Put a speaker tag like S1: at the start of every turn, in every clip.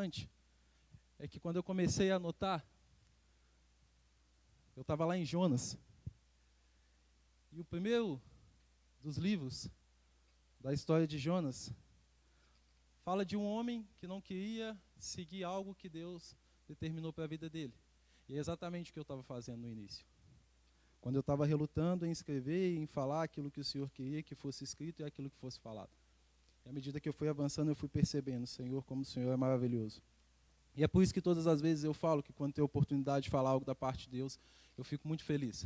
S1: interessante é que quando eu comecei a anotar, eu estava lá em Jonas. E o primeiro dos livros da história de Jonas fala de um homem que não queria seguir algo que Deus determinou para a vida dele. E é exatamente o que eu estava fazendo no início. Quando eu estava relutando em escrever e em falar aquilo que o Senhor queria que fosse escrito e aquilo que fosse falado. E à medida que eu fui avançando, eu fui percebendo, Senhor, como o Senhor é maravilhoso. E é por isso que todas as vezes eu falo que quando tenho a oportunidade de falar algo da parte de Deus, eu fico muito feliz.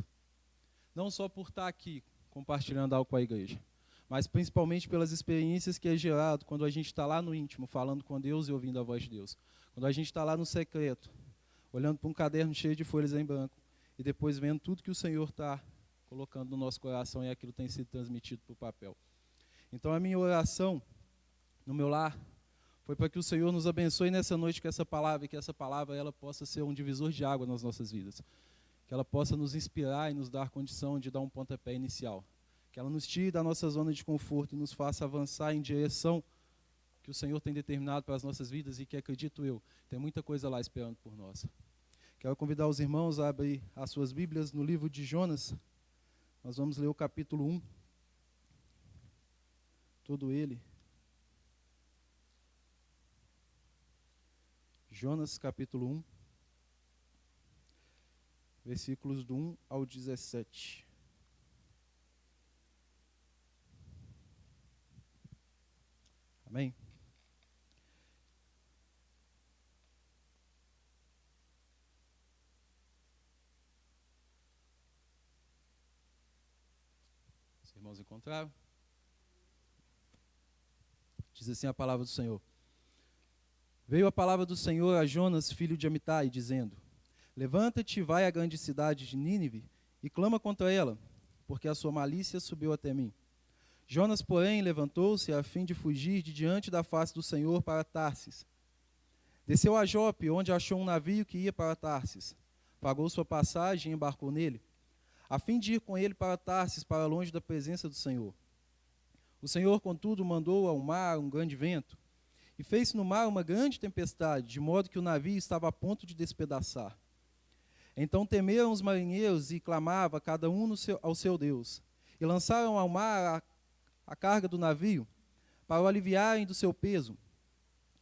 S1: Não só por estar aqui compartilhando algo com a igreja, mas principalmente pelas experiências que é gerado quando a gente está lá no íntimo, falando com Deus e ouvindo a voz de Deus. Quando a gente está lá no secreto, olhando para um caderno cheio de folhas em branco, e depois vendo tudo que o Senhor está colocando no nosso coração e aquilo tem sido transmitido para o papel. Então a minha oração no meu lar foi para que o Senhor nos abençoe nessa noite com essa palavra, e que essa palavra ela possa ser um divisor de água nas nossas vidas. Que ela possa nos inspirar e nos dar condição de dar um pontapé inicial. Que ela nos tire da nossa zona de conforto e nos faça avançar em direção que o Senhor tem determinado para as nossas vidas e que, acredito eu, tem muita coisa lá esperando por nós. Quero convidar os irmãos a abrir as suas Bíblias no livro de Jonas. Nós vamos ler o capítulo 1. Todo ele. Jonas, capítulo 1. Versículos do 1 ao 17. Amém? Os irmãos encontraram? Diz assim a palavra do Senhor. Veio a palavra do Senhor a Jonas, filho de Amitai, dizendo: Levanta-te e vai à grande cidade de Nínive e clama contra ela, porque a sua malícia subiu até mim. Jonas, porém, levantou-se a fim de fugir de diante da face do Senhor para Tarsis. Desceu a Jope, onde achou um navio que ia para Tarsis. Pagou sua passagem e embarcou nele, a fim de ir com ele para Tarsis, para longe da presença do Senhor. O Senhor, contudo, mandou ao mar um grande vento, e fez no mar uma grande tempestade, de modo que o navio estava a ponto de despedaçar. Então temeram os marinheiros e clamava cada um ao seu Deus, e lançaram ao mar a carga do navio, para o aliviarem do seu peso.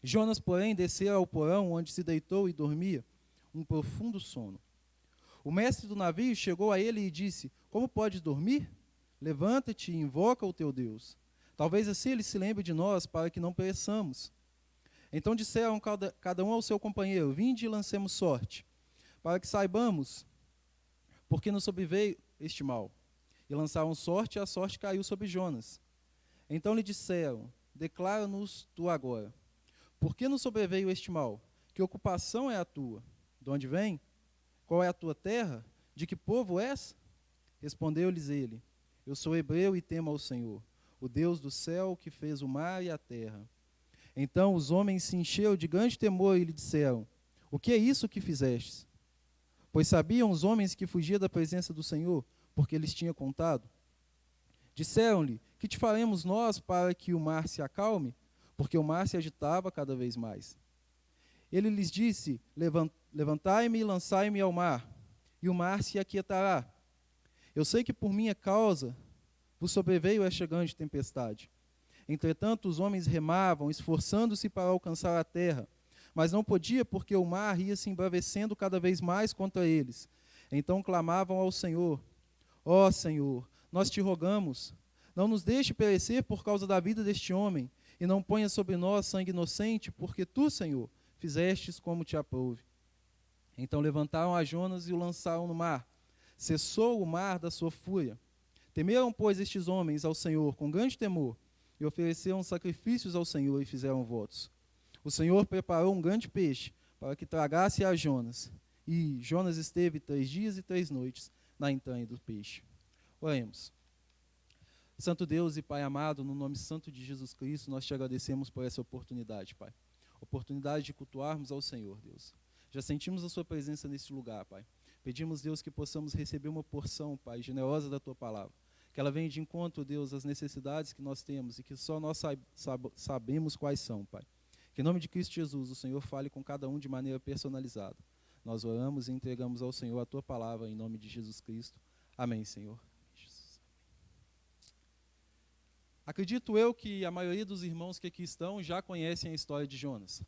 S1: Jonas, porém, desceu ao porão, onde se deitou e dormia, um profundo sono. O mestre do navio chegou a ele e disse: Como podes dormir? Levanta-te e invoca o teu Deus. Talvez assim ele se lembre de nós, para que não pereçamos. Então disseram cada um ao seu companheiro: Vinde e lancemos sorte, para que saibamos por que nos sobreveio este mal. E lançaram sorte, e a sorte caiu sobre Jonas. Então lhe disseram: Declara-nos tu agora, por que nos sobreveio este mal? Que ocupação é a tua? De onde vem? Qual é a tua terra? De que povo és? Respondeu-lhes ele: Eu sou hebreu e temo ao Senhor, o Deus do céu, que fez o mar e a terra. Então os homens se encheram de grande temor e lhe disseram: O que é isso que fizestes? Pois sabiam os homens que fugia da presença do Senhor, porque lhes tinha contado. Disseram-lhe: Que te faremos nós para que o mar se acalme? Porque o mar se agitava cada vez mais. Ele lhes disse: Levantai-me e lançai-me ao mar, e o mar se aquietará. Eu sei que por minha causa vos sobreveio esta grande tempestade. Entretanto, os homens remavam, esforçando-se para alcançar a terra, mas não podia, porque o mar ia se embravecendo cada vez mais contra eles. Então clamavam ao Senhor: Ó Senhor, nós te rogamos, não nos deixe perecer por causa da vida deste homem, e não ponha sobre nós sangue inocente, porque tu, Senhor, fizestes como te aprouve. Então levantaram a Jonas e o lançaram no mar. Cessou o mar da sua fúria. Temeram, pois, estes homens ao Senhor com grande temor, e ofereceram sacrifícios ao Senhor e fizeram votos. O Senhor preparou um grande peixe para que tragasse a Jonas. E Jonas esteve 3 dias e 3 noites na entranha do peixe. Oremos. Santo Deus e Pai amado, no nome santo de Jesus Cristo, nós te agradecemos por essa oportunidade, Pai. Oportunidade de cultuarmos ao Senhor, Deus. Já sentimos a sua presença neste lugar, Pai. Pedimos, Deus, que possamos receber uma porção, Pai, generosa da tua palavra. Que ela venha de encontro, Deus, às necessidades que nós temos e que só nós sabemos quais são, Pai. Que em nome de Cristo Jesus, o Senhor fale com cada um de maneira personalizada. Nós oramos e entregamos ao Senhor a tua palavra em nome de Jesus Cristo. Amém, Senhor. Acredito eu que a maioria dos irmãos que aqui estão já conhecem a história de Jonas.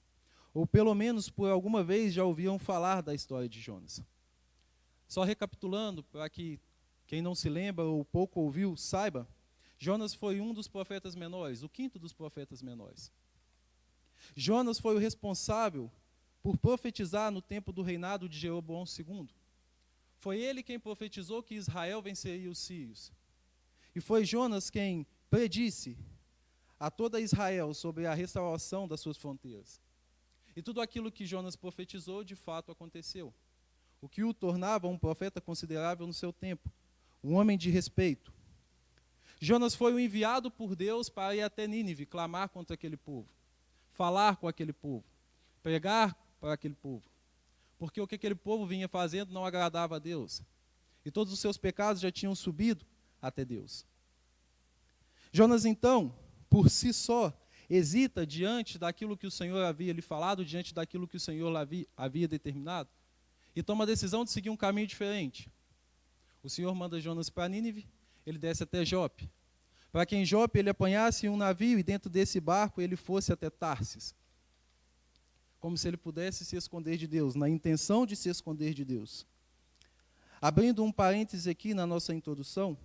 S1: Ou pelo menos por alguma vez já ouviram falar da história de Jonas. Só recapitulando, para que quem não se lembra ou pouco ouviu, saiba, Jonas foi um dos profetas menores, o quinto dos profetas menores. Jonas foi o responsável por profetizar no tempo do reinado de Jeroboão II. Foi ele quem profetizou que Israel venceria os sírios. E foi Jonas quem predisse a toda Israel sobre a restauração das suas fronteiras. E tudo aquilo que Jonas profetizou, de fato, aconteceu. O que o tornava um profeta considerável no seu tempo, um homem de respeito. Jonas foi o enviado por Deus para ir até Nínive, clamar contra aquele povo, falar com aquele povo, pregar para aquele povo. Porque o que aquele povo vinha fazendo não agradava a Deus. E todos os seus pecados já tinham subido até Deus. Jonas, então, por si só, hesita diante daquilo que o Senhor havia lhe falado, diante daquilo que o Senhor havia determinado, e toma a decisão de seguir um caminho diferente. O Senhor manda Jonas para Nínive, ele desce até Jope, para que em Jope ele apanhasse um navio e dentro desse barco ele fosse até Tarsis, como se ele pudesse se esconder de Deus, na intenção de se esconder de Deus. Abrindo um parêntese aqui na nossa introdução,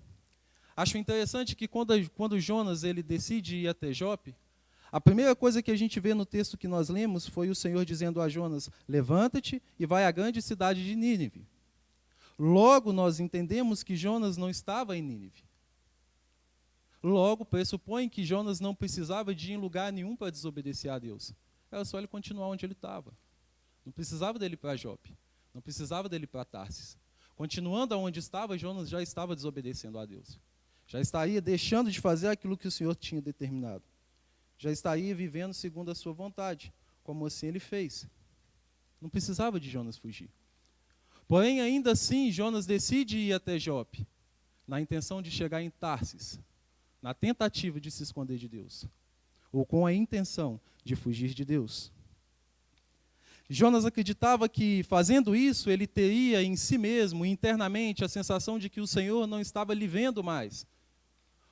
S1: acho interessante que quando Jonas ele decide ir até Jope, a primeira coisa que a gente vê no texto que nós lemos foi o Senhor dizendo a Jonas, levanta-te e vai à grande cidade de Nínive. Logo nós entendemos que Jonas não estava em Nínive. Logo pressupõe que Jonas não precisava de ir em lugar nenhum para desobedecer a Deus. Era só ele continuar onde ele estava. Não precisava dele ir para Jope. Não precisava dele ir para Tarsis. Continuando onde estava, Jonas já estava desobedecendo a Deus. Já estaria deixando de fazer aquilo que o Senhor tinha determinado. Já estaria vivendo segundo a sua vontade, como assim ele fez. Não precisava de Jonas fugir. Porém, ainda assim, Jonas decide ir até Jope, na intenção de chegar em Tarsis, na tentativa de se esconder de Deus, ou com a intenção de fugir de Deus. Jonas acreditava que, fazendo isso, ele teria em si mesmo, internamente, a sensação de que o Senhor não estava lhe vendo mais.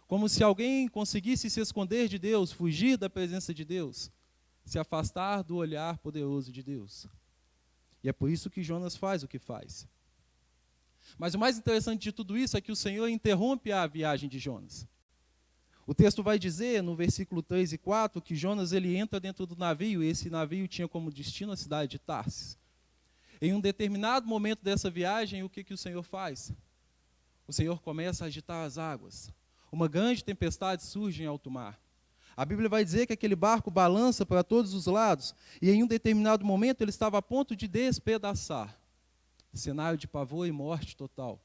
S1: Como se alguém conseguisse se esconder de Deus, fugir da presença de Deus, se afastar do olhar poderoso de Deus. E é por isso que Jonas faz o que faz. Mas o mais interessante de tudo isso é que o Senhor interrompe a viagem de Jonas. O texto vai dizer, no versículo 3 e 4, que Jonas ele entra dentro do navio, e esse navio tinha como destino a cidade de Tarsis. Em um determinado momento dessa viagem, o que o Senhor faz? O Senhor começa a agitar as águas. Uma grande tempestade surge em alto mar. A Bíblia vai dizer que aquele barco balança para todos os lados, e em um determinado momento ele estava a ponto de despedaçar. Cenário de pavor e morte total.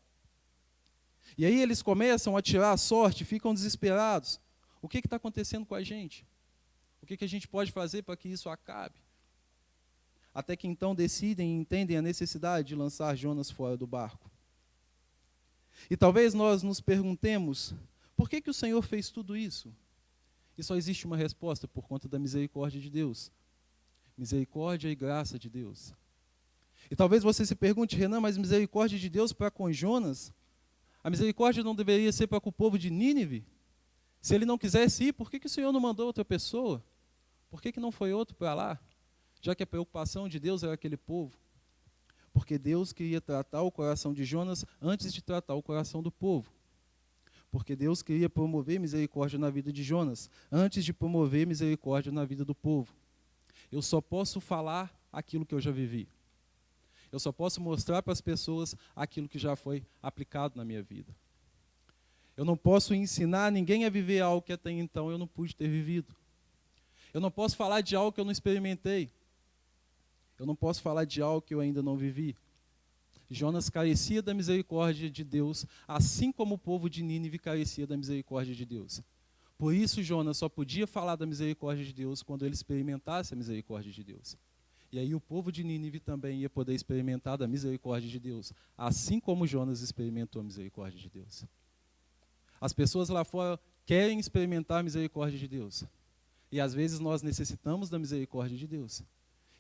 S1: E aí eles começam a tirar a sorte, ficam desesperados. O que está acontecendo com a gente? O que a gente pode fazer para que isso acabe? Até que então decidem e entendem a necessidade de lançar Jonas fora do barco. E talvez nós nos perguntemos, por que o Senhor fez tudo isso? E só existe uma resposta, por conta da misericórdia de Deus. Misericórdia e graça de Deus. E talvez você se pergunte, Renan, mas misericórdia de Deus para com Jonas? A misericórdia não deveria ser para com o povo de Nínive? Se ele não quisesse ir, por que o Senhor não mandou outra pessoa? Por que não foi outro para lá? Já que a preocupação de Deus era aquele povo. Porque Deus queria tratar o coração de Jonas antes de tratar o coração do povo. Porque Deus queria promover misericórdia na vida de Jonas, antes de promover misericórdia na vida do povo. Eu só posso falar aquilo que eu já vivi. Eu só posso mostrar para as pessoas aquilo que já foi aplicado na minha vida. Eu não posso ensinar ninguém a viver algo que até então eu não pude ter vivido. Eu não posso falar de algo que eu não experimentei. Eu não posso falar de algo que eu ainda não vivi. Jonas carecia da misericórdia de Deus, assim como o povo de Nínive carecia da misericórdia de Deus. Por isso, Jonas só podia falar da misericórdia de Deus quando ele experimentasse a misericórdia de Deus. E aí o povo de Nínive também ia poder experimentar da misericórdia de Deus, assim como Jonas experimentou a misericórdia de Deus. As pessoas lá fora querem experimentar a misericórdia de Deus. E às vezes nós necessitamos da misericórdia de Deus.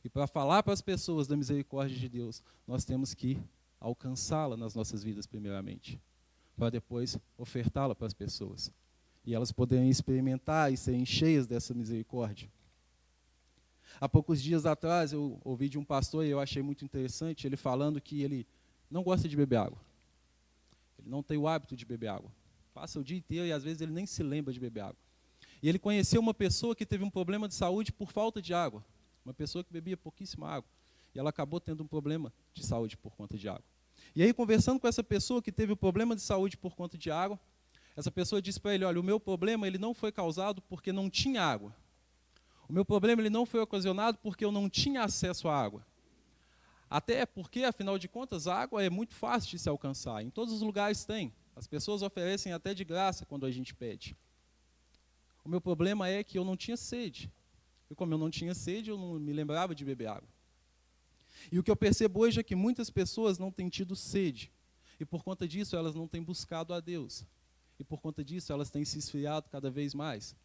S1: E para falar para as pessoas da misericórdia de Deus, nós temos que alcançá-la nas nossas vidas primeiramente, para depois ofertá-la para as pessoas. E elas poderem experimentar e serem cheias dessa misericórdia. Há poucos dias atrás eu ouvi de um pastor e eu achei muito interessante, ele falando que ele não gosta de beber água. Ele não tem o hábito de beber água. Passa o dia inteiro e às vezes ele nem se lembra de beber água. E ele conheceu uma pessoa que teve um problema de saúde por falta de água. Uma pessoa que bebia pouquíssima água. E ela acabou tendo um problema de saúde por conta de água. E aí, conversando com essa pessoa que teve o problema de saúde por conta de água, essa pessoa disse para ele, olha, o meu problema ele não foi causado porque não tinha água. O meu problema ele não foi ocasionado porque eu não tinha acesso à água. Até porque, afinal de contas, a água é muito fácil de se alcançar. Em todos os lugares tem. As pessoas oferecem até de graça quando a gente pede. O meu problema é que eu não tinha sede. E como eu não tinha sede, eu não me lembrava de beber água. E o que eu percebo hoje é que muitas pessoas não têm tido sede. E por conta disso, elas não têm buscado a Deus. E por conta disso, elas têm se esfriado cada vez mais.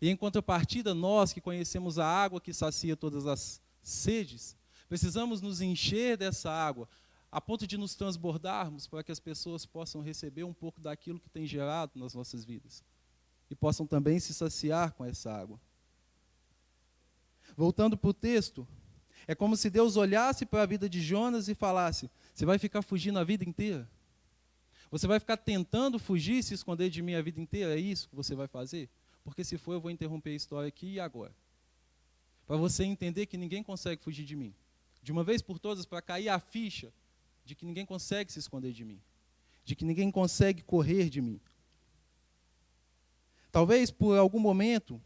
S1: E em contrapartida, nós que conhecemos a água que sacia todas as sedes, precisamos nos encher dessa água, a ponto de nos transbordarmos para que as pessoas possam receber um pouco daquilo que tem gerado nas nossas vidas. E possam também se saciar com essa água. Voltando para o texto, é como se Deus olhasse para a vida de Jonas e falasse, você vai ficar fugindo a vida inteira? Você vai ficar tentando fugir e se esconder de mim a vida inteira? É isso que você vai fazer? Porque se for, eu vou interromper a história aqui e agora. Para você entender que ninguém consegue fugir de mim. De uma vez por todas, para cair a ficha de que ninguém consegue se esconder de mim. De que ninguém consegue correr de mim. Talvez por algum momento,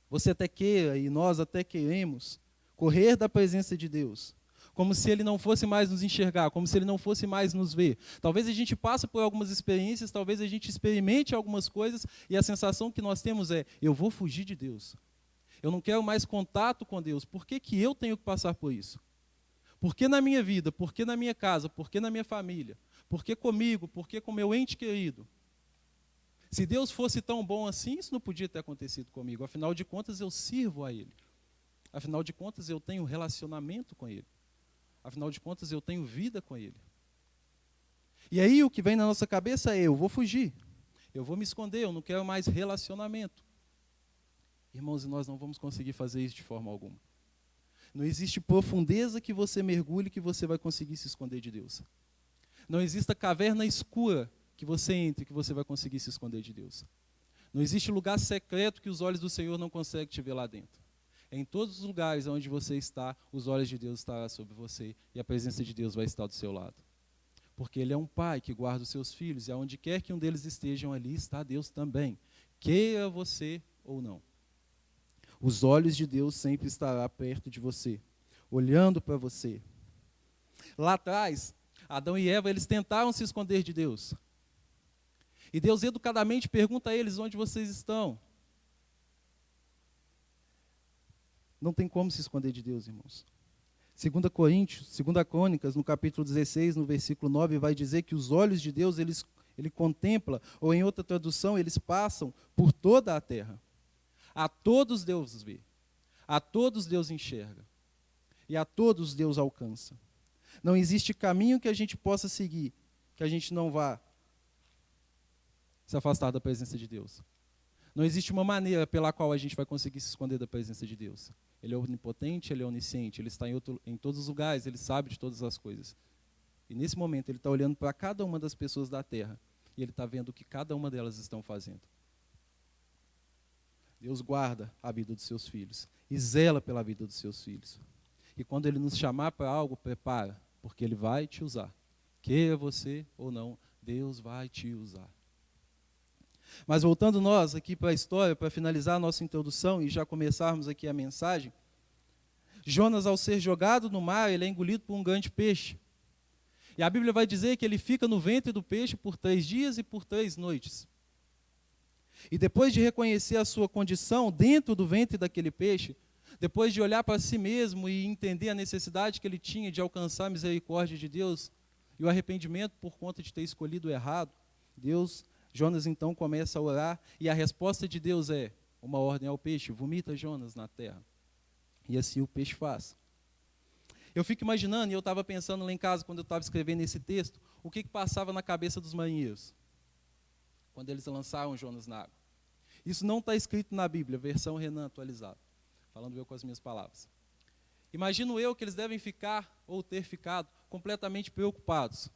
S1: você até queira, e nós até queremos, correr da presença de Deus. Como se Ele não fosse mais nos enxergar, como se Ele não fosse mais nos ver. Talvez a gente passe por algumas experiências, talvez a gente experimente algumas coisas, e a sensação que nós temos é, eu vou fugir de Deus. Eu não quero mais contato com Deus. Por que que eu tenho que passar por isso? Por que na minha vida? Por que na minha casa? Por que na minha família? Por que comigo? Por que com meu ente querido? Se Deus fosse tão bom assim, isso não podia ter acontecido comigo. Afinal de contas, eu sirvo a Ele. Afinal de contas, eu tenho relacionamento com Ele. Afinal de contas, eu tenho vida com Ele. E aí, o que vem na nossa cabeça é, eu vou fugir. Eu vou me esconder, eu não quero mais relacionamento. Irmãos, e nós não vamos conseguir fazer isso de forma alguma. Não existe profundeza que você mergulhe que você vai conseguir se esconder de Deus. Não existe caverna escura que você entre que você vai conseguir se esconder de Deus. Não existe lugar secreto que os olhos do Senhor não conseguem te ver lá dentro. Em todos os lugares onde você está, os olhos de Deus estarão sobre você e a presença de Deus vai estar do seu lado. Porque Ele é um pai que guarda os seus filhos e aonde quer que um deles estejam, ali está Deus também. Queira você ou não. Os olhos de Deus sempre estarão perto de você, olhando para você. Lá atrás, Adão e Eva, eles tentaram se esconder de Deus. E Deus educadamente pergunta a eles onde vocês estão. Não tem como se esconder de Deus, irmãos. 2 Crônicas, no capítulo 16, no versículo 9, vai dizer que os olhos de Deus, ele contempla, ou em outra tradução, eles passam por toda a terra. A todos Deus vê, a todos Deus enxerga, e a todos Deus alcança. Não existe caminho que a gente possa seguir, que a gente não vá se afastar da presença de Deus. Não existe uma maneira pela qual a gente vai conseguir se esconder da presença de Deus. Ele é onipotente, Ele é onisciente, Ele está em todos os lugares, Ele sabe de todas as coisas. E nesse momento Ele está olhando para cada uma das pessoas da terra, e Ele está vendo o que cada uma delas estão fazendo. Deus guarda a vida dos seus filhos, e zela pela vida dos seus filhos. E quando Ele nos chamar para algo, prepara, porque Ele vai te usar. Queira você ou não, Deus vai te usar. Mas voltando nós aqui para a história, para finalizar a nossa introdução e já começarmos aqui a mensagem, Jonas, ao ser jogado no mar, ele é engolido por um grande peixe. E a Bíblia vai dizer que ele fica no ventre do peixe por 3 dias e por 3 noites. E depois de reconhecer a sua condição dentro do ventre daquele peixe, depois de olhar para si mesmo e entender a necessidade que ele tinha de alcançar a misericórdia de Deus e o arrependimento por conta de ter escolhido errado, Jonas então começa a orar e a resposta de Deus é, uma ordem ao peixe: vomita Jonas na terra. E assim o peixe faz. Eu fico imaginando, e eu estava pensando lá em casa, quando eu estava escrevendo esse texto, o que passava na cabeça dos marinheiros, quando eles lançaram Jonas na água. Isso não está escrito na Bíblia, versão Renan atualizada, falando eu com as minhas palavras. Imagino eu que eles devem ficar, ou ter ficado, completamente preocupados,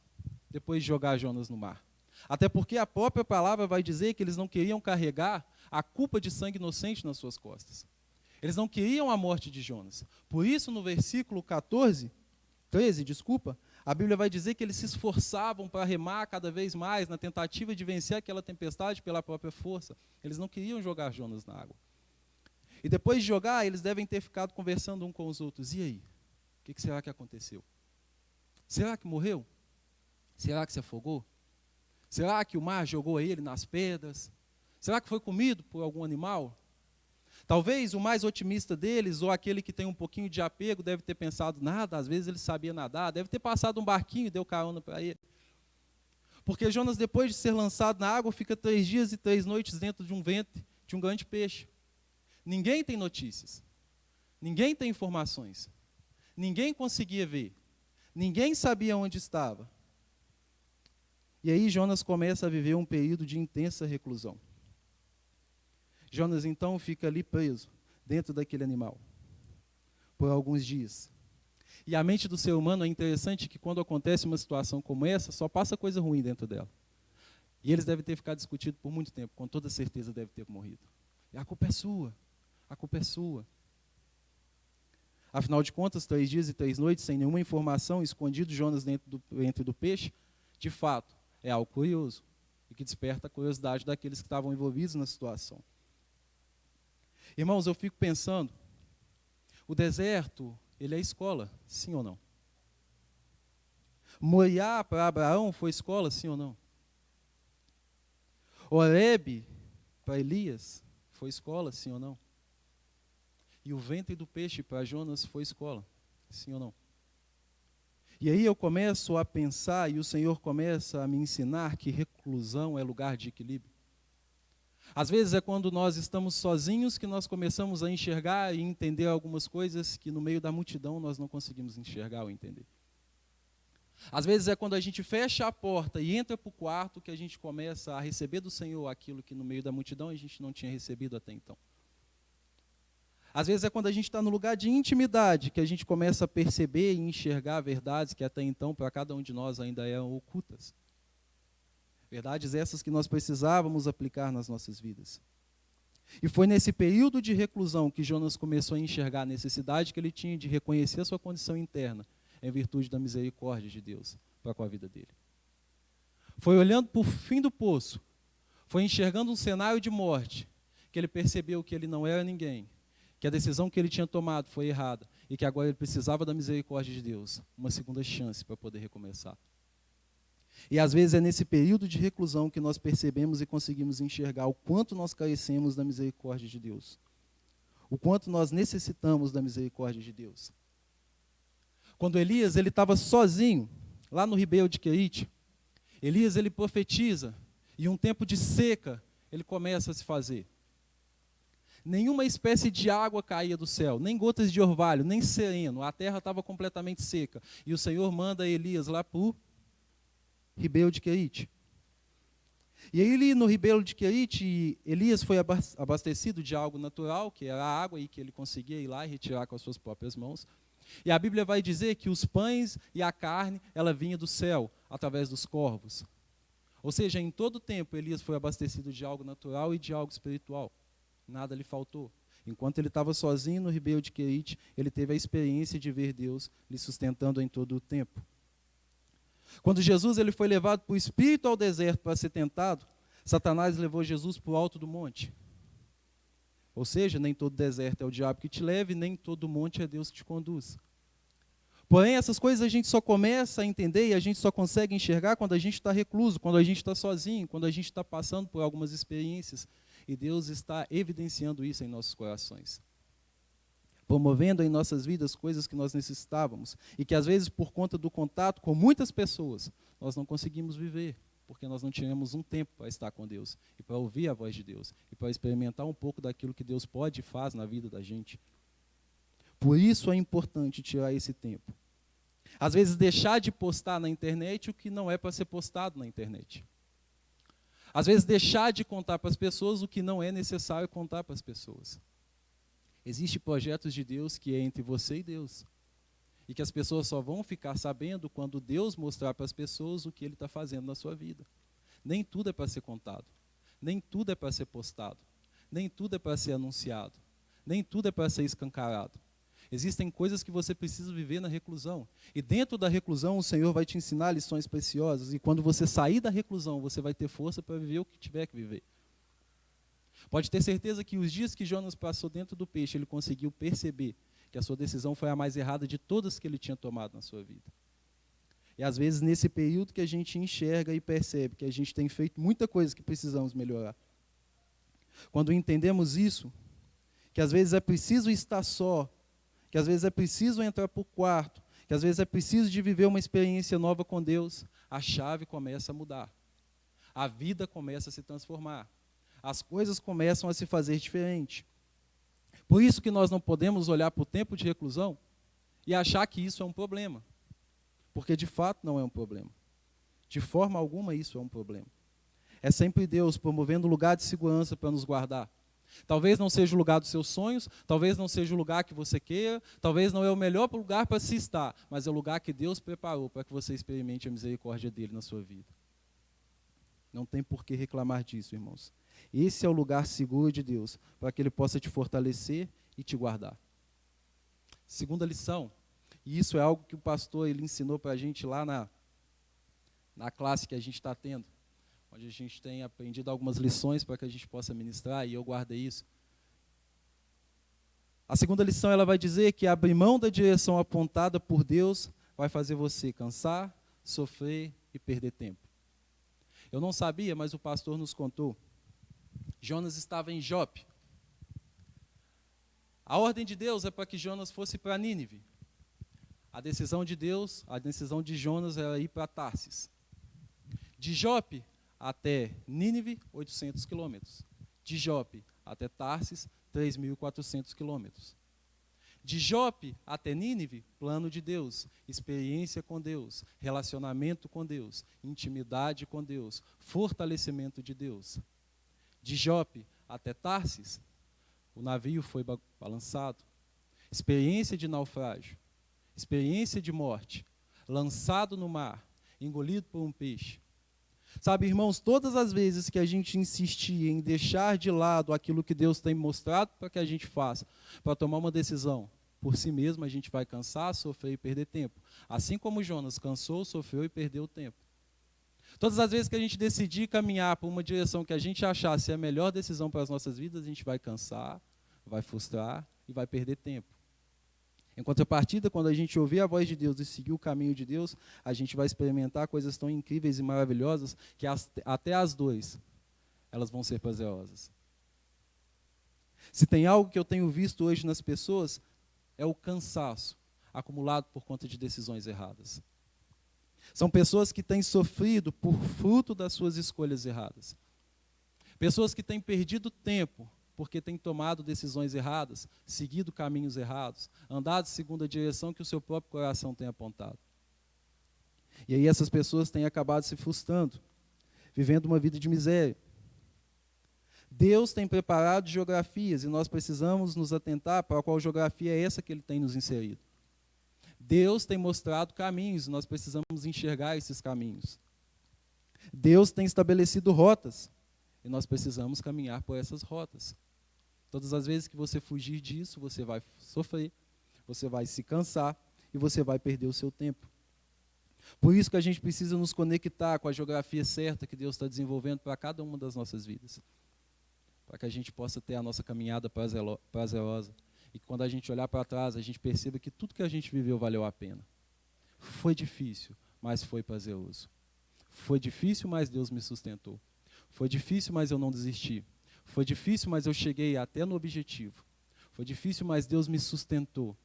S1: depois de jogar Jonas no mar. Até porque a própria palavra vai dizer que eles não queriam carregar a culpa de sangue inocente nas suas costas. Eles não queriam a morte de Jonas. Por isso, no versículo 13, a Bíblia vai dizer que eles se esforçavam para remar cada vez mais na tentativa de vencer aquela tempestade pela própria força. Eles não queriam jogar Jonas na água. E depois de jogar, eles devem ter ficado conversando um com os outros. E aí? O que será que aconteceu? Será que morreu? Será que se afogou? Será que o mar jogou ele nas pedras? Será que foi comido por algum animal? Talvez o mais otimista deles, ou aquele que tem um pouquinho de apego, deve ter pensado: nada, às vezes ele sabia nadar, deve ter passado um barquinho e deu carona para ele. Porque Jonas, depois de ser lançado na água, fica 3 dias e 3 noites dentro de um ventre de um grande peixe. Ninguém tem notícias, ninguém tem informações, ninguém conseguia ver, ninguém sabia onde estava. E aí Jonas começa a viver um período de intensa reclusão. Jonas então fica ali preso, dentro daquele animal, por alguns dias. E a mente do ser humano é interessante que quando acontece uma situação como essa, só passa coisa ruim dentro dela. E eles devem ter ficado discutidos por muito tempo, com toda certeza deve ter morrido. E a culpa é sua, a culpa é sua. Afinal de contas, 3 dias e 3 noites, sem nenhuma informação, escondido Jonas dentro do ventre do peixe, de fato, é algo curioso, e que desperta a curiosidade daqueles que estavam envolvidos na situação. Irmãos, eu fico pensando, o deserto, ele é escola, sim ou não? Moriá para Abraão foi escola, sim ou não? Horebe para Elias foi escola, sim ou não? E o ventre do peixe para Jonas foi escola, sim ou não? E aí eu começo a pensar, e o Senhor começa a me ensinar que reclusão é lugar de equilíbrio. Às vezes é quando nós estamos sozinhos que nós começamos a enxergar e entender algumas coisas que no meio da multidão nós não conseguimos enxergar ou entender. Às vezes é quando a gente fecha a porta e entra para o quarto que a gente começa a receber do Senhor aquilo que no meio da multidão a gente não tinha recebido até então. Às vezes é quando a gente está no lugar de intimidade que a gente começa a perceber e enxergar verdades que até então para cada um de nós ainda eram ocultas. Verdades essas que nós precisávamos aplicar nas nossas vidas. E foi nesse período de reclusão que Jonas começou a enxergar a necessidade que ele tinha de reconhecer a sua condição interna, em virtude da misericórdia de Deus para com a vida dele. Foi olhando para o fim do poço, foi enxergando um cenário de morte, que ele percebeu que ele não era ninguém, que a decisão que ele tinha tomado foi errada, e que agora ele precisava da misericórdia de Deus, uma segunda chance para poder recomeçar. E às vezes é nesse período de reclusão que nós percebemos e conseguimos enxergar o quanto nós carecemos da misericórdia de Deus. O quanto nós necessitamos da misericórdia de Deus. Quando Elias estava sozinho, lá no ribeiro de Querite, Elias ele profetiza, e um tempo de seca ele começa a se fazer. Nenhuma espécie de água caía do céu, nem gotas de orvalho, nem sereno, a terra estava completamente seca. E o Senhor manda Elias lá para o ribeiro de Querite. E aí no ribeiro de Querite, Elias foi abastecido de algo natural, que era a água, e que ele conseguia ir lá e retirar com as suas próprias mãos. E a Bíblia vai dizer que os pães e a carne, ela vinha do céu, através dos corvos. Ou seja, em todo tempo, Elias foi abastecido de algo natural e de algo espiritual. Nada lhe faltou. Enquanto ele estava sozinho no ribeiro de Querite, ele teve a experiência de ver Deus lhe sustentando em todo o tempo. Quando Jesus ele foi levado por Espírito ao deserto para ser tentado, Satanás levou Jesus para o alto do monte. Ou seja, nem todo deserto é o diabo que te leva e nem todo monte é Deus que te conduz. Porém, essas coisas a gente só começa a entender e a gente só consegue enxergar quando a gente está recluso, quando a gente está sozinho, quando a gente está passando por algumas experiências. E Deus está evidenciando isso em nossos corações. Promovendo em nossas vidas coisas que nós necessitávamos e que às vezes por conta do contato com muitas pessoas, nós não conseguimos viver porque nós não tivemos um tempo para estar com Deus, e para ouvir a voz de Deus, e para experimentar um pouco daquilo que Deus pode e faz na vida da gente. Por isso é importante tirar esse tempo. Às vezes deixar de postar na internet o que não é para ser postado na internet. Às vezes deixar de contar para as pessoas o que não é necessário contar para as pessoas. Existem projetos de Deus que é entre você e Deus. E que as pessoas só vão ficar sabendo quando Deus mostrar para as pessoas o que Ele está fazendo na sua vida. Nem tudo é para ser contado. Nem tudo é para ser postado. Nem tudo é para ser anunciado. Nem tudo é para ser escancarado. Existem coisas que você precisa viver na reclusão. E dentro da reclusão, o Senhor vai te ensinar lições preciosas. E quando você sair da reclusão, você vai ter força para viver o que tiver que viver. Pode ter certeza que os dias que Jonas passou dentro do peixe, ele conseguiu perceber que a sua decisão foi a mais errada de todas que ele tinha tomado na sua vida. E às vezes nesse período que a gente enxerga e percebe que a gente tem feito muita coisa que precisamos melhorar. Quando entendemos isso, que às vezes é preciso estar só, que às vezes é preciso entrar para o quarto, que às vezes é preciso de viver uma experiência nova com Deus, a chave começa a mudar. A vida começa a se transformar. As coisas começam a se fazer diferente. Por isso que nós não podemos olhar para o tempo de reclusão e achar que isso é um problema. Porque de fato não é um problema. De forma alguma isso é um problema. É sempre Deus promovendo um lugar de segurança para nos guardar. Talvez não seja o lugar dos seus sonhos, talvez não seja o lugar que você queira, talvez não é o melhor lugar para se estar, mas é o lugar que Deus preparou para que você experimente a misericórdia dele na sua vida. Não tem por que reclamar disso, irmãos. Esse é o lugar seguro de Deus, para que Ele possa te fortalecer e te guardar. Segunda lição, e isso é algo que o pastor ele ensinou para a gente lá na classe que a gente está tendo, onde a gente tem aprendido algumas lições para que a gente possa ministrar, e eu guardei isso. A segunda lição ela vai dizer que abrir mão da direção apontada por Deus vai fazer você cansar, sofrer e perder tempo. Eu não sabia, mas o pastor nos contou. Jonas estava em Jope. A ordem de Deus é para que Jonas fosse para Nínive. A decisão de Deus, a decisão de Jonas era ir para Tarsis. De Jope até Nínive, 800 quilômetros. De Jope até Tarsis, 3.400 quilômetros. De Jope até Nínive, plano de Deus, experiência com Deus, relacionamento com Deus, intimidade com Deus, fortalecimento de Deus. De Jope até Tarsis, o navio foi balançado. Experiência de naufrágio, experiência de morte, lançado no mar, engolido por um peixe. Sabe, irmãos, todas as vezes que a gente insistir em deixar de lado aquilo que Deus tem mostrado para que a gente faça, para tomar uma decisão por si mesmo, a gente vai cansar, sofrer e perder tempo. Assim como Jonas cansou, sofreu e perdeu tempo. Todas as vezes que a gente decidir caminhar por uma direção que a gente achar ser a melhor decisão para as nossas vidas, a gente vai cansar, vai frustrar e vai perder tempo. Em contrapartida, quando a gente ouvir a voz de Deus e seguir o caminho de Deus, a gente vai experimentar coisas tão incríveis e maravilhosas que até as dores, elas vão ser prazerosas. Se tem algo que eu tenho visto hoje nas pessoas, é o cansaço acumulado por conta de decisões erradas. São pessoas que têm sofrido por fruto das suas escolhas erradas. Pessoas que têm perdido tempo porque têm tomado decisões erradas, seguido caminhos errados, andado segundo a direção que o seu próprio coração tem apontado. E aí essas pessoas têm acabado se frustrando, vivendo uma vida de miséria. Deus tem preparado geografias e nós precisamos nos atentar para qual geografia é essa que Ele tem nos inserido. Deus tem mostrado caminhos, nós precisamos enxergar esses caminhos. Deus tem estabelecido rotas, e nós precisamos caminhar por essas rotas. Todas as vezes que você fugir disso, você vai sofrer, você vai se cansar, e você vai perder o seu tempo. Por isso que a gente precisa nos conectar com a geografia certa que Deus está desenvolvendo para cada uma das nossas vidas. Para que a gente possa ter a nossa caminhada prazerosa. E que quando a gente olhar para trás, a gente perceba que tudo que a gente viveu valeu a pena. Foi difícil, mas foi prazeroso. Foi difícil, mas Deus me sustentou. Foi difícil, mas eu não desisti. Foi difícil, mas eu cheguei até no objetivo. Foi difícil, mas Deus me sustentou.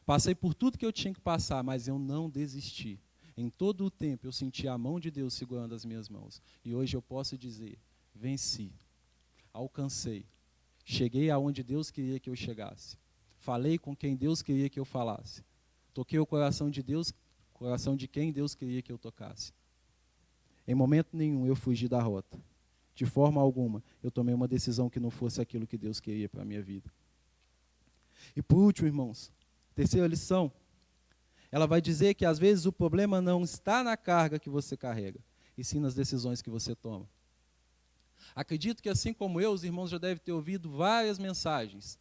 S1: Passei por tudo que eu tinha que passar, mas eu não desisti. Em todo o tempo eu senti a mão de Deus segurando as minhas mãos. E hoje eu posso dizer, venci, alcancei, cheguei aonde Deus queria que eu chegasse. Falei com quem Deus queria que eu falasse. Toquei o coração de Deus, coração de quem Deus queria que eu tocasse. Em momento nenhum eu fugi da rota. De forma alguma eu tomei uma decisão que não fosse aquilo que Deus queria para a minha vida. E por último, irmãos, terceira lição, ela vai dizer que às vezes o problema não está na carga que você carrega, e sim nas decisões que você toma. Acredito que assim como eu, os irmãos já devem ter ouvido várias mensagens,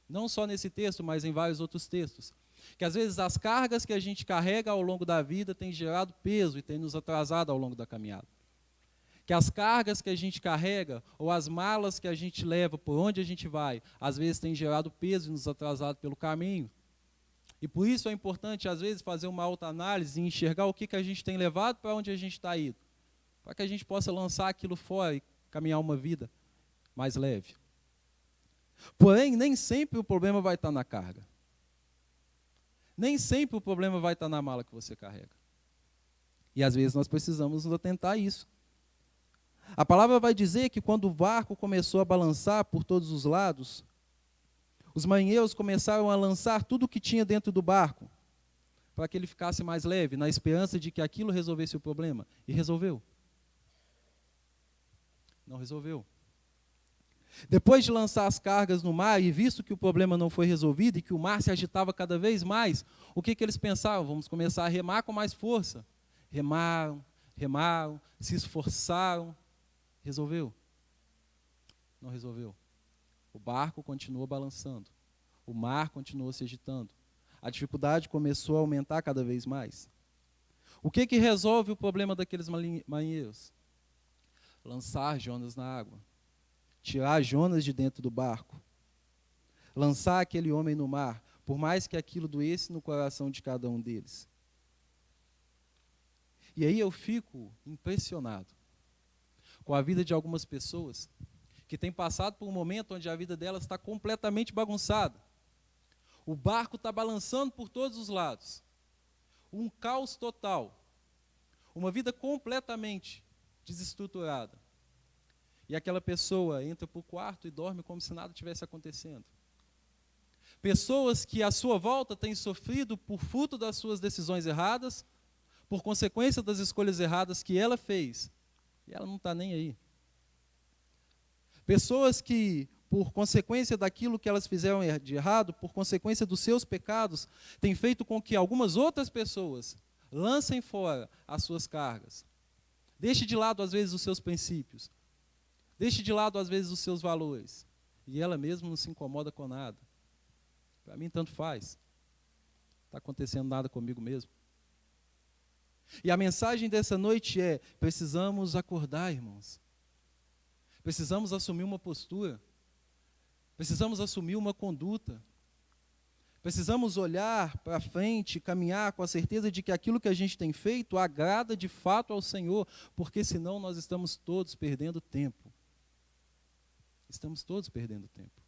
S1: não só nesse texto, mas em vários outros textos, que às vezes as cargas que a gente carrega ao longo da vida têm gerado peso e têm nos atrasado ao longo da caminhada. Que as cargas que a gente carrega, ou as malas que a gente leva por onde a gente vai, às vezes têm gerado peso e nos atrasado pelo caminho. E por isso é importante, às vezes, fazer uma autoanálise e enxergar o que a gente tem levado para onde a gente está indo, para que a gente possa lançar aquilo fora e caminhar uma vida mais leve. Porém, nem sempre o problema vai estar na carga. Nem sempre o problema vai estar na mala que você carrega. E às vezes nós precisamos nos atentar a isso. A palavra vai dizer que quando o barco começou a balançar por todos os lados, os marinheiros começaram a lançar tudo o que tinha dentro do barco, para que ele ficasse mais leve, na esperança de que aquilo resolvesse o problema. E resolveu. Não resolveu. Depois de lançar as cargas no mar, e visto que o problema não foi resolvido e que o mar se agitava cada vez mais, o que eles pensavam? Vamos começar a remar com mais força. Remaram, remaram, se esforçaram. Resolveu? Não resolveu. O barco continuou balançando. O mar continuou se agitando. A dificuldade começou a aumentar cada vez mais. O que resolve o problema daqueles marinheiros? Lançar Jonas na água. Tirar Jonas de dentro do barco. Lançar aquele homem no mar, por mais que aquilo doesse no coração de cada um deles. E aí eu fico impressionado com a vida de algumas pessoas que têm passado por um momento onde a vida delas está completamente bagunçada. O barco está balançando por todos os lados. Um caos total. Uma vida completamente desestruturada. E aquela pessoa entra para o quarto e dorme como se nada tivesse acontecendo. Pessoas que à sua volta têm sofrido por fruto das suas decisões erradas, por consequência das escolhas erradas que ela fez. E ela não está nem aí. Pessoas que, por consequência daquilo que elas fizeram de errado, por consequência dos seus pecados, têm feito com que algumas outras pessoas lancem fora as suas cargas. Deixe de lado, às vezes, os seus princípios. Deixe de lado, às vezes, os seus valores. E ela mesma não se incomoda com nada. Para mim, tanto faz. Não está acontecendo nada comigo mesmo. E a mensagem dessa noite é: precisamos acordar, irmãos. Precisamos assumir uma postura. Precisamos assumir uma conduta. Precisamos olhar para frente, caminhar com a certeza de que aquilo que a gente tem feito agrada de fato ao Senhor, porque senão nós estamos todos perdendo tempo. Estamos todos perdendo tempo.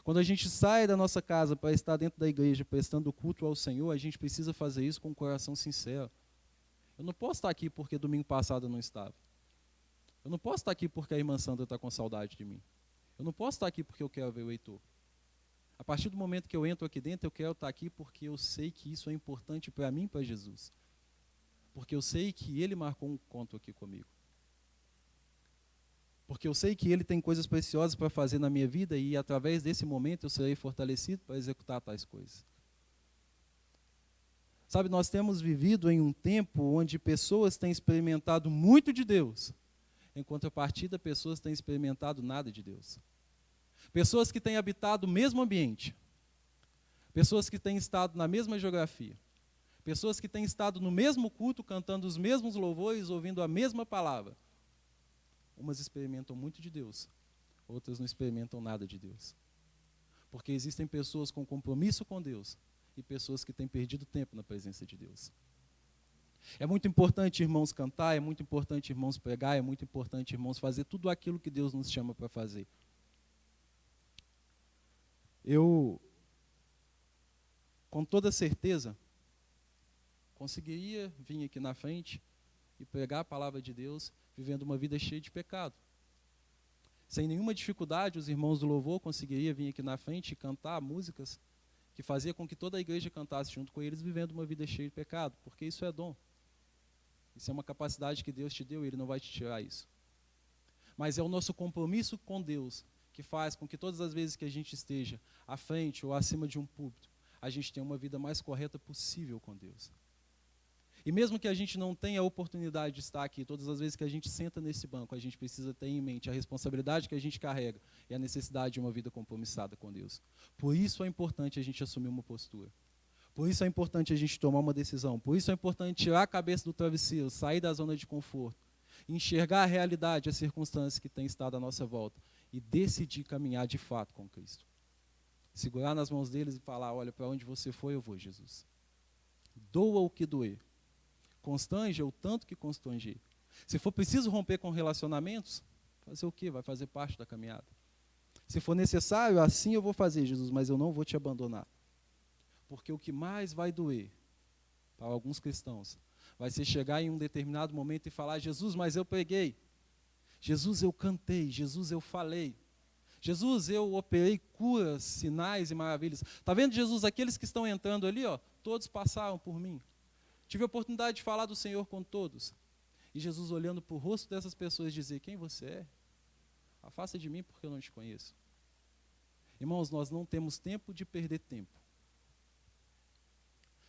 S1: Quando a gente sai da nossa casa para estar dentro da igreja, prestando culto ao Senhor, a gente precisa fazer isso com um coração sincero. Eu não posso estar aqui porque domingo passado eu não estava. Eu não posso estar aqui porque a irmã Sandra está com saudade de mim. Eu não posso estar aqui porque eu quero ver o Heitor. A partir do momento que eu entro aqui dentro, eu quero estar aqui porque eu sei que isso é importante para mim e para Jesus. Porque eu sei que Ele marcou um encontro aqui comigo. Porque eu sei que Ele tem coisas preciosas para fazer na minha vida e através desse momento eu serei fortalecido para executar tais coisas. Sabe, nós temos vivido em um tempo onde pessoas têm experimentado muito de Deus, em contrapartida, pessoas têm experimentado nada de Deus. Pessoas que têm habitado o mesmo ambiente. Pessoas que têm estado na mesma geografia. Pessoas que têm estado no mesmo culto, cantando os mesmos louvores, ouvindo a mesma palavra. Umas experimentam muito de Deus, outras não experimentam nada de Deus. Porque existem pessoas com compromisso com Deus e pessoas que têm perdido tempo na presença de Deus. É muito importante, irmãos, cantar, é muito importante, irmãos, pregar, é muito importante, irmãos, fazer tudo aquilo que Deus nos chama para fazer. Eu, com toda certeza, conseguiria vir aqui na frente e pregar a palavra de Deus, vivendo uma vida cheia de pecado. Sem nenhuma dificuldade, os irmãos do louvor conseguiriam vir aqui na frente e cantar músicas que fazia com que toda a igreja cantasse junto com eles, vivendo uma vida cheia de pecado, porque isso é dom. Isso é uma capacidade que Deus te deu e Ele não vai te tirar isso. Mas é o nosso compromisso com Deus que faz com que todas as vezes que a gente esteja à frente ou acima de um púlpito, a gente tenha uma vida mais correta possível com Deus. E mesmo que a gente não tenha a oportunidade de estar aqui, todas as vezes que a gente senta nesse banco, a gente precisa ter em mente a responsabilidade que a gente carrega e a necessidade de uma vida compromissada com Deus. Por isso é importante a gente assumir uma postura. Por isso é importante a gente tomar uma decisão. Por isso é importante tirar a cabeça do travesseiro, sair da zona de conforto, enxergar a realidade, as circunstâncias que têm estado à nossa volta e decidir caminhar de fato com Cristo. Segurar nas mãos deles e falar, olha, para onde você foi, eu vou, Jesus. Doa o que doer. Constrange o tanto que constranger. Se for preciso romper com relacionamentos, fazer o quê? Vai fazer parte da caminhada. Se for necessário, assim eu vou fazer, Jesus, mas eu não vou te abandonar. Porque o que mais vai doer para alguns cristãos vai ser chegar em um determinado momento e falar, Jesus, mas eu preguei. Jesus, eu cantei. Jesus, eu falei. Jesus, eu operei curas, sinais e maravilhas. Está vendo, Jesus? Aqueles que estão entrando ali, ó, todos passaram por mim. Tive a oportunidade de falar do Senhor com todos. E Jesus, olhando para o rosto dessas pessoas, dizer, quem você é? Afasta de mim porque eu não te conheço. Irmãos, nós não temos tempo de perder tempo.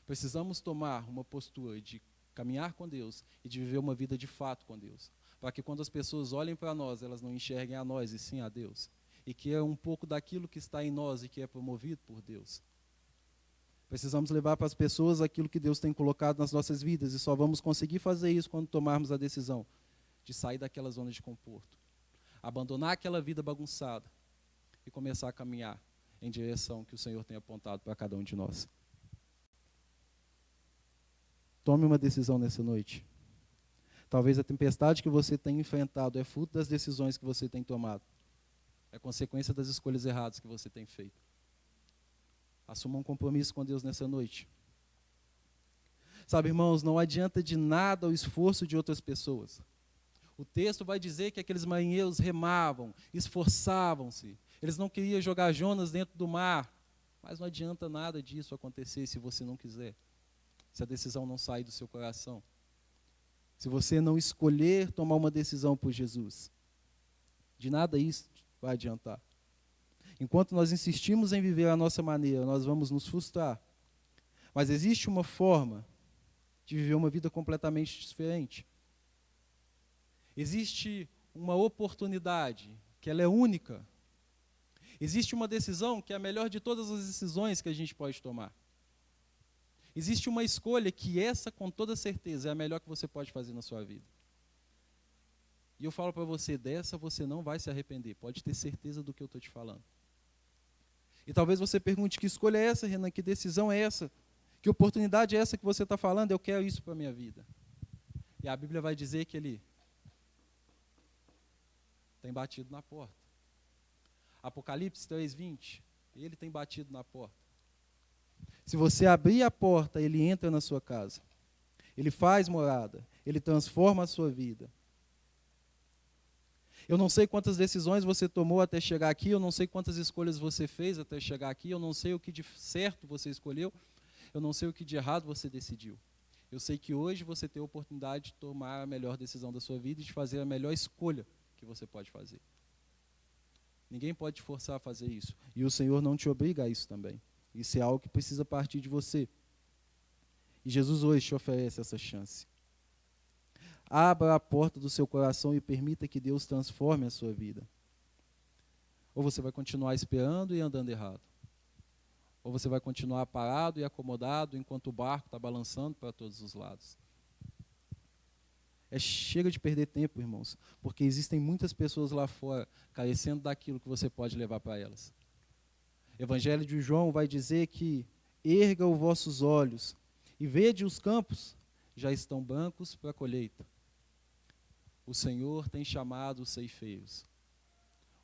S1: Precisamos tomar uma postura de caminhar com Deus e de viver uma vida de fato com Deus. Para que quando as pessoas olhem para nós, elas não enxerguem a nós e sim a Deus. E que é um pouco daquilo que está em nós e que é promovido por Deus. Precisamos levar para as pessoas aquilo que Deus tem colocado nas nossas vidas e só vamos conseguir fazer isso quando tomarmos a decisão de sair daquela zona de conforto, abandonar aquela vida bagunçada e começar a caminhar em direção que o Senhor tem apontado para cada um de nós. Tome uma decisão nessa noite. Talvez a tempestade que você tem enfrentado é fruto das decisões que você tem tomado. É consequência das escolhas erradas que você tem feito. Assuma um compromisso com Deus nessa noite. Sabe, irmãos, não adianta de nada o esforço de outras pessoas. O texto vai dizer que aqueles marinheiros remavam, esforçavam-se. Eles não queriam jogar Jonas dentro do mar. Mas não adianta nada disso acontecer se você não quiser. Se a decisão não sair do seu coração. Se você não escolher tomar uma decisão por Jesus. De nada isso vai adiantar. Enquanto nós insistimos em viver a nossa maneira, nós vamos nos frustrar. Mas existe uma forma de viver uma vida completamente diferente. Existe uma oportunidade que ela é única. Existe uma decisão que é a melhor de todas as decisões que a gente pode tomar. Existe uma escolha que essa, com toda certeza, é a melhor que você pode fazer na sua vida. E eu falo para você, dessa você não vai se arrepender. Pode ter certeza do que eu estou te falando. E talvez você pergunte, que escolha é essa, Renan? Que decisão é essa? Que oportunidade é essa que você está falando? Eu quero isso para a minha vida. E a Bíblia vai dizer que ele tem batido na porta. Apocalipse 3:20, ele tem batido na porta. Se você abrir a porta, ele entra na sua casa. Ele faz morada. Ele transforma a sua vida. Eu não sei quantas decisões você tomou até chegar aqui, eu não sei quantas escolhas você fez até chegar aqui, eu não sei o que de certo você escolheu, eu não sei o que de errado você decidiu. Eu sei que hoje você tem a oportunidade de tomar a melhor decisão da sua vida e de fazer a melhor escolha que você pode fazer. Ninguém pode te forçar a fazer isso. E o Senhor não te obriga a isso também. Isso é algo que precisa partir de você. E Jesus hoje te oferece essa chance. Abra a porta do seu coração e permita que Deus transforme a sua vida. Ou você vai continuar esperando e andando errado. Ou você vai continuar parado e acomodado enquanto o barco está balançando para todos os lados. Chega de perder tempo, irmãos, porque existem muitas pessoas lá fora carecendo daquilo que você pode levar para elas. O Evangelho de João vai dizer que erga os vossos olhos e vede os campos, já estão brancos para a colheita. O Senhor tem chamado os ceifeiros.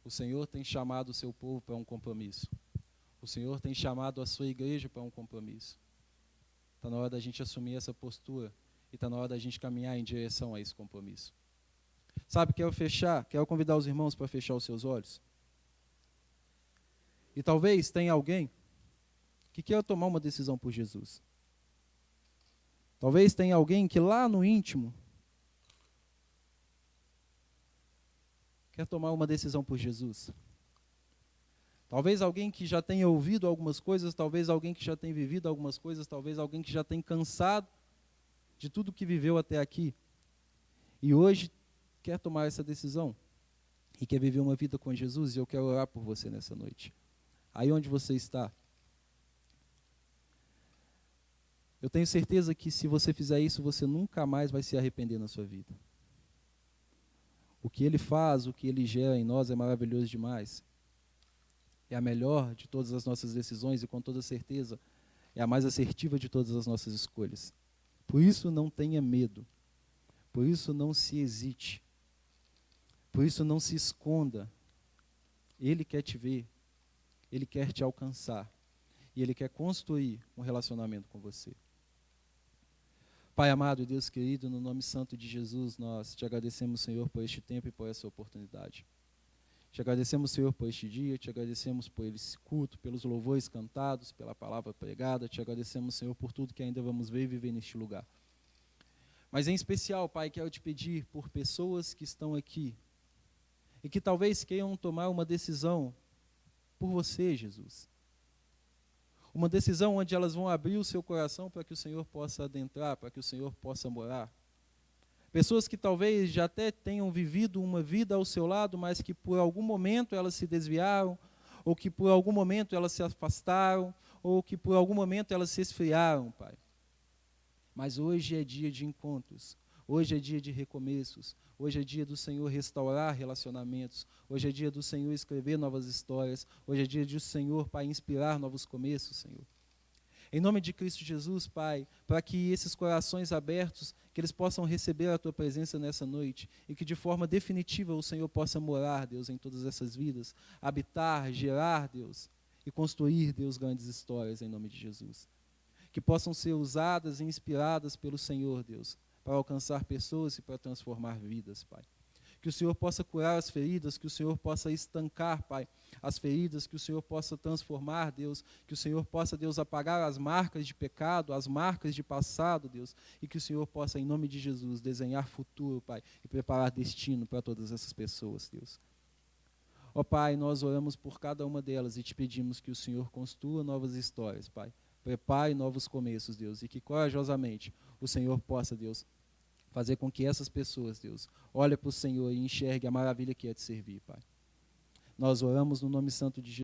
S1: O Senhor tem chamado o seu povo para um compromisso. O Senhor tem chamado a sua igreja para um compromisso. Está na hora da gente assumir essa postura e está na hora da gente caminhar em direção a esse compromisso. Sabe, quero convidar os irmãos para fechar os seus olhos. E talvez tenha alguém que queira tomar uma decisão por Jesus. Talvez tenha alguém que lá no íntimo quer tomar uma decisão por Jesus. Talvez alguém que já tenha ouvido algumas coisas, talvez alguém que já tenha vivido algumas coisas, talvez alguém que já tenha cansado de tudo que viveu até aqui. E hoje quer tomar essa decisão e quer viver uma vida com Jesus, e eu quero orar por você nessa noite. Aí onde você está. Eu tenho certeza que se você fizer isso, você nunca mais vai se arrepender na sua vida. O que Ele faz, o que Ele gera em nós é maravilhoso demais. É a melhor de todas as nossas decisões e, com toda certeza, é a mais assertiva de todas as nossas escolhas. Por isso, não tenha medo. Por isso, não se hesite. Por isso, não se esconda. Ele quer te ver. Ele quer te alcançar. E Ele quer construir um relacionamento com você. Pai amado e Deus querido, no nome santo de Jesus, nós te agradecemos, Senhor, por este tempo e por essa oportunidade. Te agradecemos, Senhor, por este dia, te agradecemos por esse culto, pelos louvores cantados, pela palavra pregada, te agradecemos, Senhor, por tudo que ainda vamos ver e viver neste lugar. Mas em especial, Pai, quero te pedir por pessoas que estão aqui e que talvez queiram tomar uma decisão por você, Jesus. Uma decisão onde elas vão abrir o seu coração para que o Senhor possa adentrar, para que o Senhor possa morar. Pessoas que talvez já até tenham vivido uma vida ao seu lado, mas que por algum momento elas se desviaram, ou que por algum momento elas se afastaram, ou que por algum momento elas se esfriaram, Pai. Mas hoje é dia de encontros, hoje é dia de recomeços, hoje é dia do Senhor restaurar relacionamentos, hoje é dia do Senhor escrever novas histórias, hoje é dia do Senhor, Pai, inspirar novos começos, Senhor. Em nome de Cristo Jesus, Pai, para que esses corações abertos, que eles possam receber a Tua presença nessa noite e que de forma definitiva o Senhor possa morar, Deus, em todas essas vidas, habitar, gerar, Deus, e construir, Deus, grandes histórias em nome de Jesus. Que possam ser usadas e inspiradas pelo Senhor, Deus, para alcançar pessoas e para transformar vidas, Pai. Que o Senhor possa curar as feridas, que o Senhor possa estancar, Pai, as feridas, que o Senhor possa transformar, Deus, que o Senhor possa, Deus, apagar as marcas de pecado, as marcas de passado, Deus, e que o Senhor possa, em nome de Jesus, desenhar futuro, Pai, e preparar destino para todas essas pessoas, Deus. Ó Pai, nós oramos por cada uma delas e te pedimos que o Senhor construa novas histórias, Pai. Prepare novos começos, Deus, e que corajosamente o Senhor possa, Deus, fazer com que essas pessoas, Deus, olhem para o Senhor e enxerguem a maravilha que é te servir, Pai. Nós oramos no nome santo de Jesus.